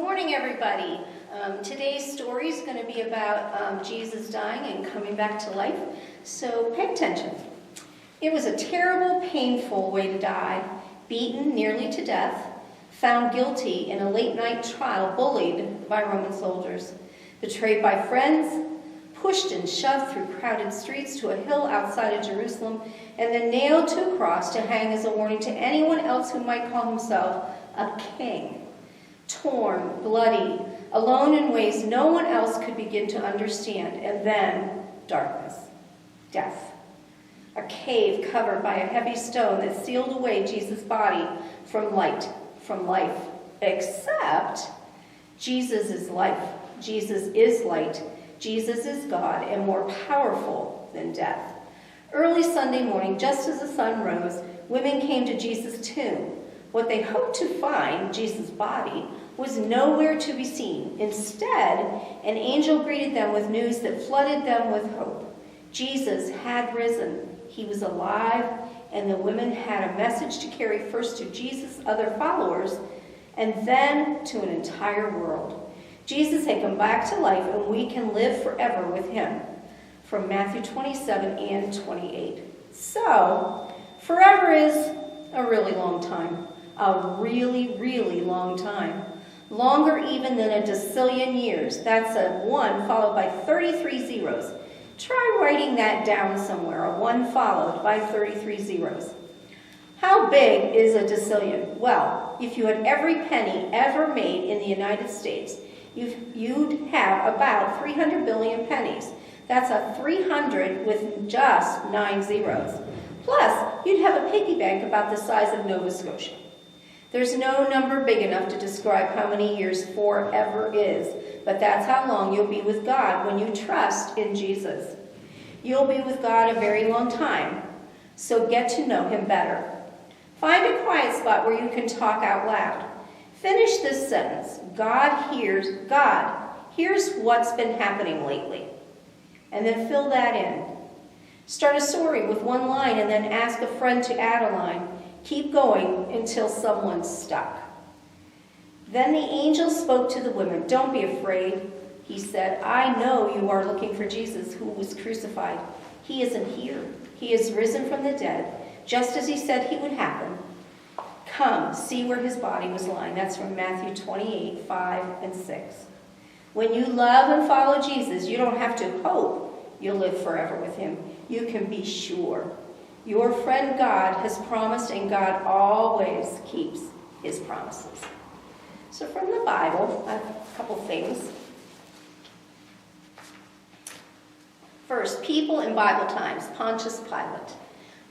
morning, everybody. Today's story is going to be about Jesus dying and coming back to life, so pay attention. It was a terrible, painful way to die, beaten nearly to death, found guilty in a late-night trial, bullied by Roman soldiers, betrayed by friends, pushed and shoved through crowded streets to a hill outside of Jerusalem, and then nailed to a cross to hang as a warning to anyone else who might call himself a king. Torn, bloody, alone in ways no one else could begin to understand, and then darkness, death. A cave covered by a heavy stone that sealed away Jesus' body from light, from life. Except Jesus is life, Jesus is light, Jesus is God, and more powerful than death. Early Sunday morning, just as the sun rose, women came to Jesus' tomb. What they hoped to find, Jesus' body, was nowhere to be seen. Instead, an angel greeted them with news that flooded them with hope. Jesus had risen. He was alive, and the women had a message to carry first to Jesus' other followers, and then to an entire world. Jesus had come back to life, and we can live forever with him. From Matthew 27 and 28. So, forever is a really long time. A really, really long time. Longer even than a decillion years. That's a 1 followed by 33 zeros. Try writing that down somewhere, a 1 followed by 33 zeros. How big is a decillion? Well, if you had every penny ever made in the United States, you'd have about 300 billion pennies. That's a 300 with just 9 zeros. Plus, you'd have a piggy bank about the size of Nova Scotia. There's no number big enough to describe how many years forever is, but that's how long you'll be with God when you trust in Jesus. You'll be with God a very long time, so get to know him better. Find a quiet spot where you can talk out loud. Finish this sentence. God here's what's been happening lately. And then fill that in. Start a story with 1 line and then ask a friend to add a line. Keep going until someone's stuck. Then the angel spoke to the women. Don't be afraid, he said. I know you are looking for Jesus who was crucified. He isn't here. He is risen from the dead, just as he said he would happen. Come, see where his body was lying. That's from Matthew 28, 5 and 6. When you love and follow Jesus, you don't have to hope you'll live forever with him. You can be sure. Your friend God has promised, and God always keeps his promises. So from the Bible, I have a couple things. First, people in Bible times, Pontius Pilate.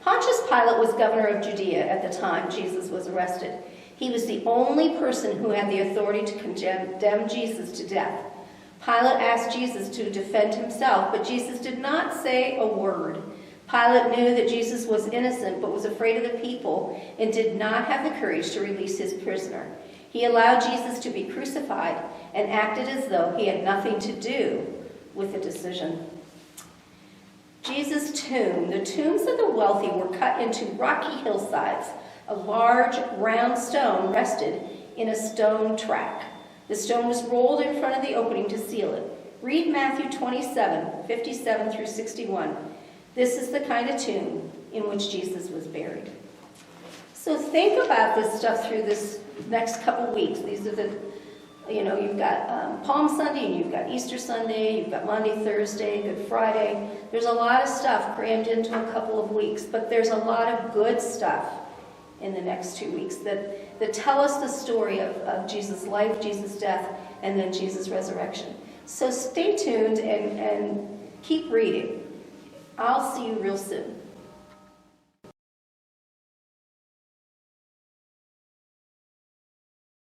Pontius Pilate was governor of Judea at the time Jesus was arrested. He was the only person who had the authority to condemn Jesus to death. Pilate asked Jesus to defend himself, but Jesus did not say a word. Pilate knew that Jesus was innocent, but was afraid of the people and did not have the courage to release his prisoner. He allowed Jesus to be crucified and acted as though he had nothing to do with the decision. Jesus' tomb. The tombs of the wealthy were cut into rocky hillsides. A large, round stone rested in a stone track. The stone was rolled in front of the opening to seal it. Read Matthew 27, 57 through 61. This is the kind of tomb in which Jesus was buried. So think about this stuff through this next couple weeks. These are the, you've got Palm Sunday, and you've got Easter Sunday, you've got Monday, Thursday, Good Friday. There's a lot of stuff crammed into a couple of weeks, but there's a lot of good stuff in the next 2 weeks that tell us the story of Jesus' life, Jesus' death, and then Jesus' resurrection. So stay tuned and keep reading. I'll see you real soon.